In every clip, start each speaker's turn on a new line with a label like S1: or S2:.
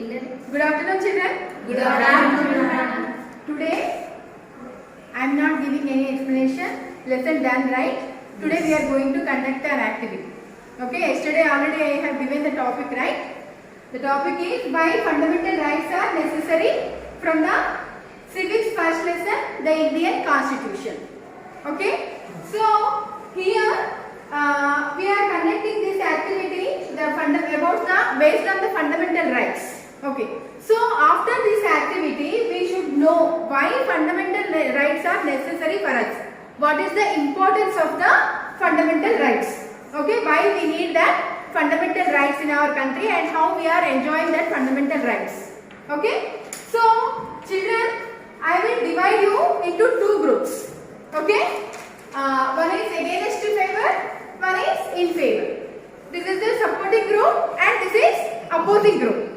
S1: Good afternoon, children.
S2: Good afternoon.
S1: Today, I am not giving any explanation. Lesson done, right? Today we are going to conduct an activity. Okay, yesterday already I have given the topic, right? The topic is why fundamental rights are necessary from the Civics first lesson, the Indian Constitution. Okay, so here we are conducting this activity based on the fundamental rights. Okay, so after this activity we should know why fundamental rights are necessary for us. What is the importance of the fundamental rights? Okay, why we need that fundamental rights in our country and how we are enjoying that fundamental rights. Okay, so children, I will divide you into two groups. Okay, one is against favor, one is in favor. This is the supporting group and this is opposing group.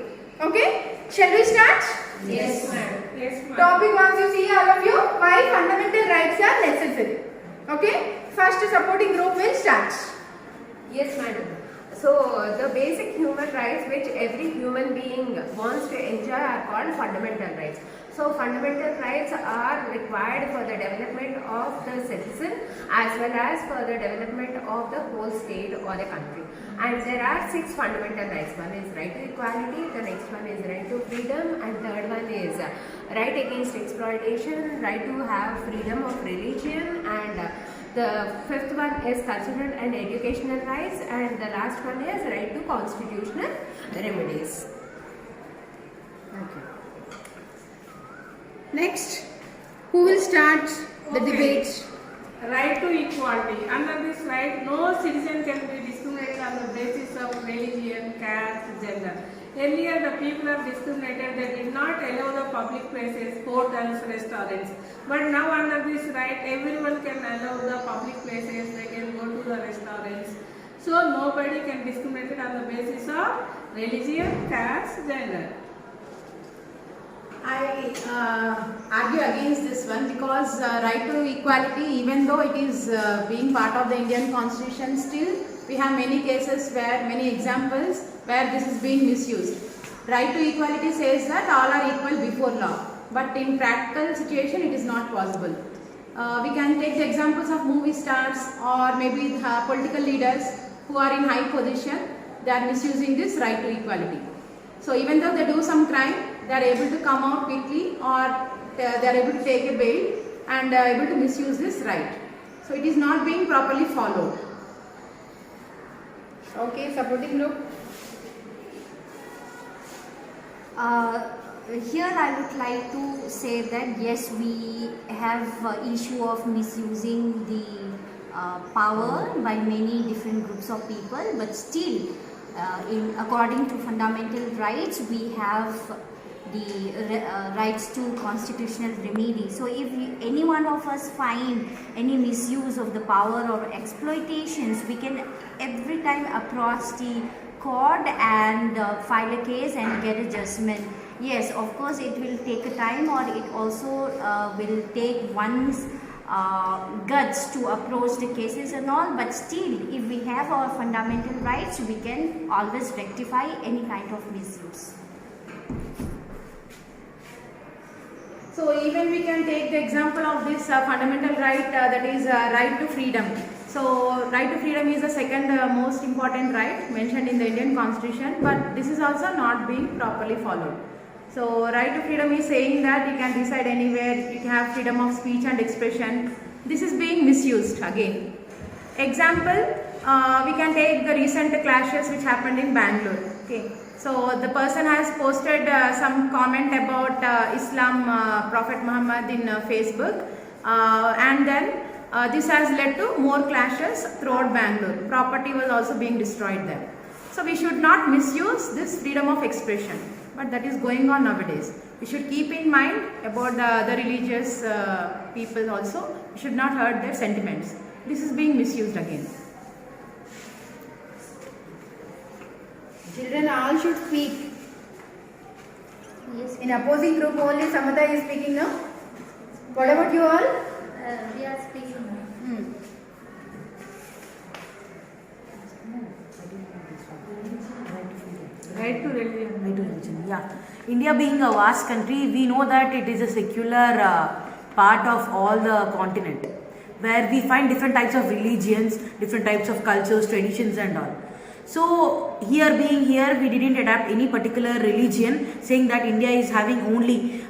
S1: Okay, shall we start?
S2: Yes, ma'am. Yes, ma'am.
S1: Topic once you see all of you, why fundamental rights are necessary. Okay, first supporting group will start.
S2: Yes, madam. So, the basic human rights which every human being wants to enjoy are called fundamental rights. So, fundamental rights are required for the development of the citizen as well as for the development of the whole state or the country. And there are 6 fundamental rights. One is right to equality, the next one is right to freedom, and third one is right against exploitation, right to have freedom of religion, and the fifth one is cultural and educational rights, and the last one is right to constitutional remedies.
S1: Okay. Next, who will start the debate?
S3: Right to equality. Under this right, no citizen can be discriminated on the basis of religion, caste, gender. Earlier, the people are discriminated. They did not allow the public places, hotels, restaurants. But now, under this right, everyone can allow the public places. They can go to the restaurants. So, nobody can discriminate on the basis of religion, caste, gender.
S4: I argue against this one because right to equality, even though it is being part of the Indian Constitution, still we have many cases where, many examples where this is being misused. Right to equality says that all are equal before law, but in practical situation it is not possible. We can take the examples of movie stars or maybe political leaders who are in high position. They are misusing this right to equality. So even though they do some crime, they are able to come out quickly, or they are able to take a bail and able to misuse this right. So it is not being properly followed.
S1: Okay, supporting group.
S5: Here I would like to say that yes, we have issue of misusing the power by many different groups of people, but still according to fundamental rights we have the rights to constitutional remedy. So if any one of us find any misuse of the power or exploitations, we can every time approach the court and file a case and get a judgment. Yes, of course it will take a time, or it also will take one's guts to approach the cases and all, but still if we have our fundamental rights, we can always rectify any kind of misuse.
S4: So even we can take the example of this fundamental right, that is right to freedom. So right to freedom is the second most important right mentioned in the Indian Constitution, but this is also not being properly followed. So right to freedom is saying that you can reside anywhere, you can have freedom of speech and expression. This is being misused again. Example, we can take the recent clashes which happened in Bangalore. Okay. So the person has posted some comment about Islam, Prophet Muhammad in Facebook, and then this has led to more clashes throughout Bangalore. Property was also being destroyed there. So we should not misuse this freedom of expression, but that is going on nowadays. We should keep in mind about the religious people also. We should not hurt their sentiments. This is being misused again.
S1: Children all should speak.
S5: Yes.
S1: In opposing group only Samatha is speaking now. What about you all?
S5: We are speaking.
S3: Right to religion.
S6: Right to religion, yeah. India being a vast country, we know that it is a secular part of all the continent, where we find different types of religions, different types of cultures, traditions and all. So here being here, we didn't adapt any particular religion, saying that India is having only,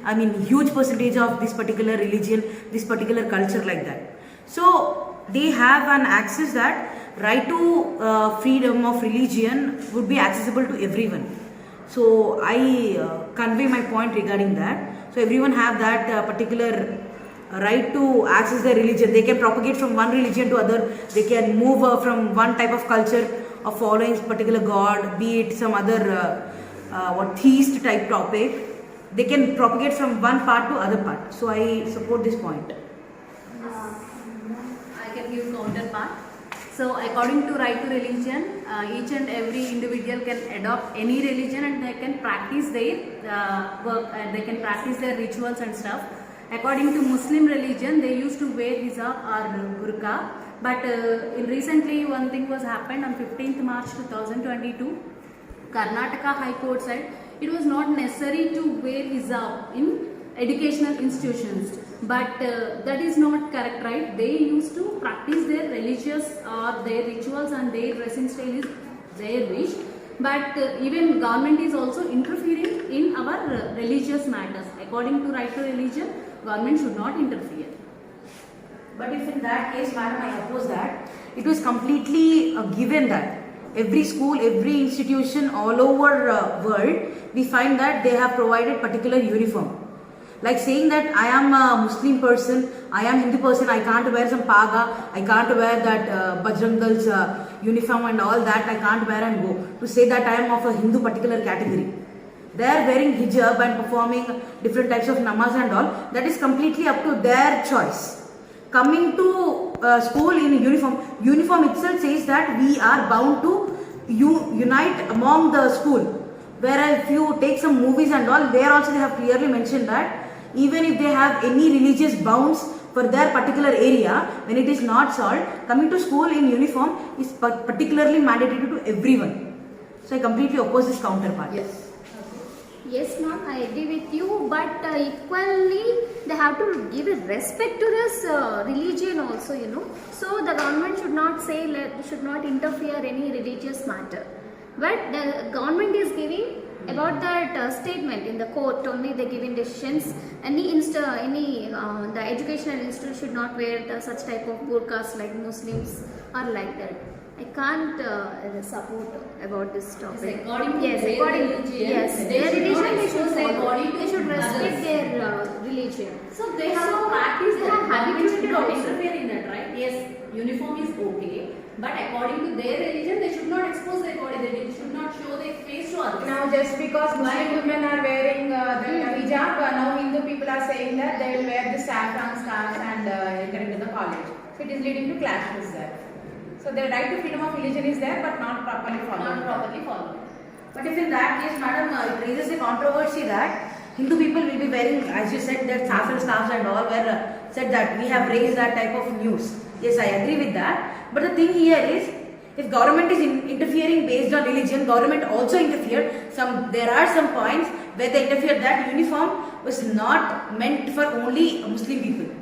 S6: huge percentage of this particular religion, this particular culture like that. So they have an access that right to freedom of religion would be accessible to everyone. So I convey my point regarding that. So everyone have that particular right to access their religion. They can propagate from one religion to other. They can move from one type of culture of following particular god, be it some other theist type topic. They can propagate from one part to other part. So I support this point.
S4: I can give counterpart. So according to right to religion, each and every individual can adopt any religion and they can practice their work, they can practice their rituals and stuff. According to Muslim religion, they used to wear hijab or burqa. But in recently one thing was happened on 15th March 2022, Karnataka High Court said it was not necessary to wear hijab in educational institutions, but that is not correct, right? They used to practice their religious or their rituals and their dressing style is their wish, but even government is also interfering in our religious matters. According to right to religion, government should not interfere.
S6: But if in that case, madam, I oppose that. It was completely given that every school, every institution all over world, we find that they have provided particular uniform. Like saying that I am a Muslim person, I am Hindu person, I can't wear some paga, I can't wear that Bajrang Dal's uniform and all that, I can't wear and go. To say that I am of a Hindu particular category. They are wearing hijab and performing different types of namaz and all. That is completely up to their choice. Coming to school in uniform itself says that we are bound to unite among the school. Whereas if you take some movies and all, there also they have clearly mentioned that even if they have any religious bounds for their particular area, when it is not solved, coming to school in uniform is particularly mandatory to everyone. So I completely oppose this counterpart.
S1: Yes.
S5: Yes, ma'am, I agree with you, but equally they have to give a respect to this religion also, you know. So the government should not say, should not interfere any religious matter. But the government is giving about that statement in the court only. They giving decisions. The educational institute should not wear such type of burqas like Muslims or like that. I can't support about this topic.
S4: According to their religion,
S5: their religion they should respect their religion.
S4: So they have to practice that. Government should not interfere in that, right? Yes, uniform is okay, but according to their religion, they should not expose their body. They should not show their face to others.
S1: Now just because Muslim women are wearing the hijab, now Hindu people are saying that they will wear the saffron scarves and enter into the college. So it is leading to clashes there. So the right to freedom of religion is there, but not properly followed.
S6: But if in that case, madam, it raises a controversy that Hindu people will be wearing, as you said, that saffron scarves and all, where said that we have raised that type of news. Yes, I agree with that. But the thing here is, if government is interfering based on religion, government also interfered. There are some points where they interfered that uniform was not meant for only Muslim people.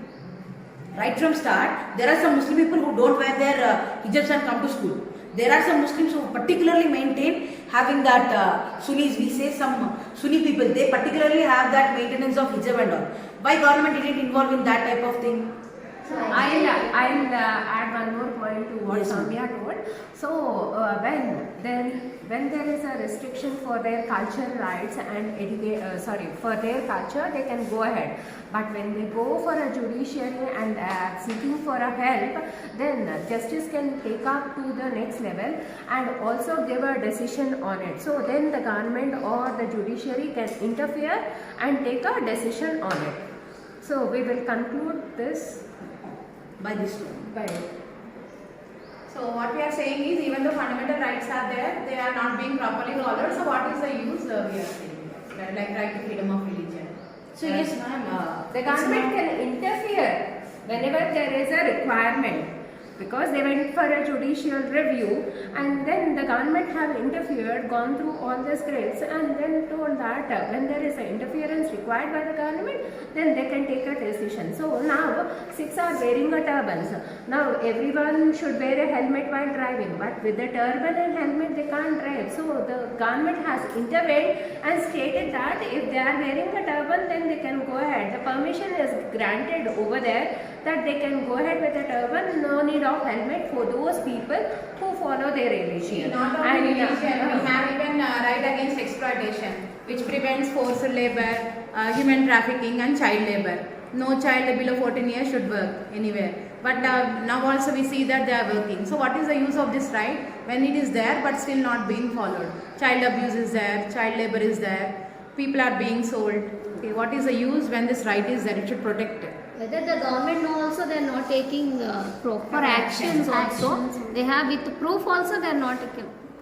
S6: Right from start, there are some Muslim people who don't wear their hijabs and come to school. There are some Muslims who particularly maintain having that Sunnis, we say some Sunni people, they particularly have that maintenance of hijab and all. Why government didn't involve in that type of thing?
S2: I'll add one more point to what Samya told. So when there is a restriction for their cultural rights and for their culture, they can go ahead. But when they go for a judiciary and seeking for a help, then justice can take up to the next level and also give a decision on it. So then the government or the judiciary can interfere and take a decision on it. So we will conclude this
S6: By this one.
S2: by
S1: So what we are saying is, even though fundamental rights are there, they are not being properly followed. So what is the use we are saying? Like right to freedom of religion.
S6: So yes, ma'am.
S2: the government can interfere whenever there is a requirement. because they went for a judicial review, and then the government have interfered, gone through all the scripts, and then told that when there is an interference required by the government, then they can take a decision. So now Sikhs are wearing a turbans. Now everyone should wear a helmet while driving, but with the turban and helmet they can't drive. So the government has intervened and stated that if they are wearing a turban, then they can go ahead. The permission is granted over there that they can go ahead with a turban, no need of helmet for those people who follow their religion.
S4: Not only religion, we have even right against exploitation, which prevents forced labor, human trafficking and child labor. No child below 14 years should work anywhere. But now also we see that they are working. So what is the use of this right when it is there but still not being followed? Child abuse is there, child labor is there, people are being sold. Okay, what is the use when this right is there? It should protect it.
S5: Whether the government know also they are not taking proper actions also. They have with proof also they are not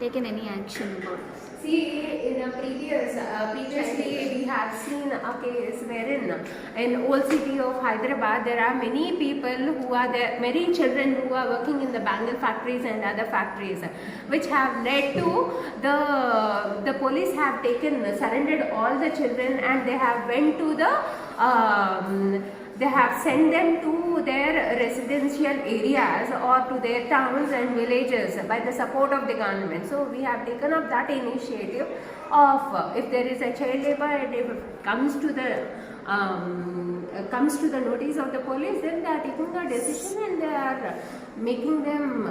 S5: taken any action about it.
S2: See, in a previously we have seen a case wherein in old city of Hyderabad there are many people who are there, many children who are working in the bangle factories and other factories, which have led to the police have surrendered all the children, and they have went to the they have sent them to their residential areas or to their towns and villages by the support of the government. So we have taken up that initiative of if there is a child labor and if it comes to the notice of the police, then they are taking a decision and they are making them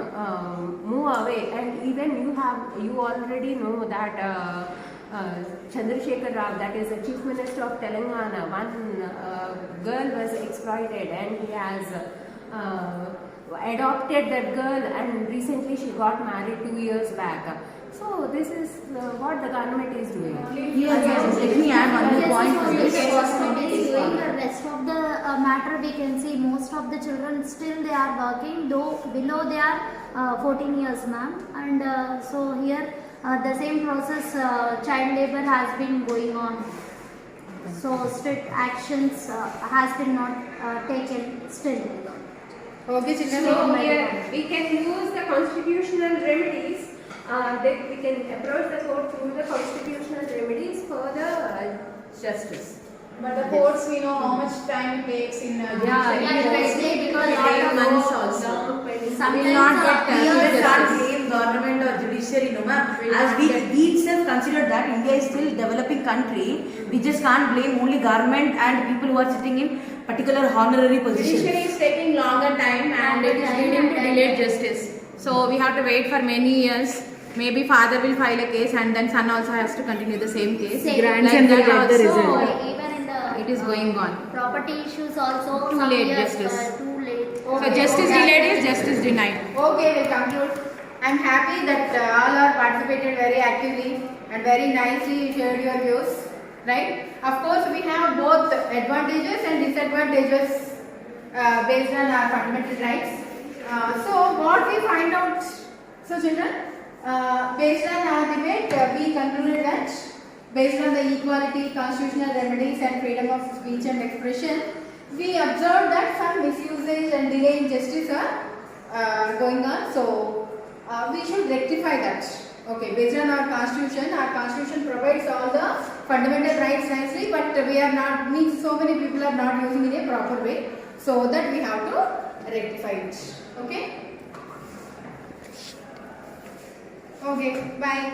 S2: move away. And even you already know that Chandrasekhar Rao, that is the Chief Minister of Telangana, one girl was exploited and he has adopted that girl, and recently she got married 2 years back. So this is what the government is doing.
S6: Yes, let me add one more point for this.
S5: The rest of the matter we can see most of the children still they are working, though below they are 14 years, ma'am. And so here the same process, child labor has been going on. So strict actions has been not taken still.
S1: Okay, children.
S2: So here we can use the constitutional remedies. That we can approach the court through the constitutional remedies for the justice.
S4: But the courts, we know how much time it takes in
S5: Exactly, because
S6: It takes months also. We will not blame government or judiciary, no ma'am. As we itself consider that India is still developing country, we just can't blame only government and people who are sitting in particular honorary positions.
S4: judiciary is taking longer time and it is leading to delayed justice. So we have to wait for many years. Maybe father will file a case and then son also has to continue the same case.
S5: Grandson
S4: will get the result.
S5: Even in the
S4: It is going on.
S5: property issues also
S4: Too
S5: some
S4: late
S5: years,
S4: justice.
S5: too late.
S4: So justice delayed is justice denied.
S1: Okay, we'll conclude. I'm happy that all are participated very actively and very nicely shared your views. Right? Of course, we have both advantages and disadvantages based on our fundamental rights. So, what we find out, so children, based on our debate, we concluded that based on the equality, constitutional remedies and freedom of speech and expression, we observed that some misusage and delay in justice are going on. So, we should rectify that. Okay, based on our constitution provides all the fundamental rights nicely, but we are not, means so many people are not using in a proper way. So that we have to rectify it. Okay? Okay, bye.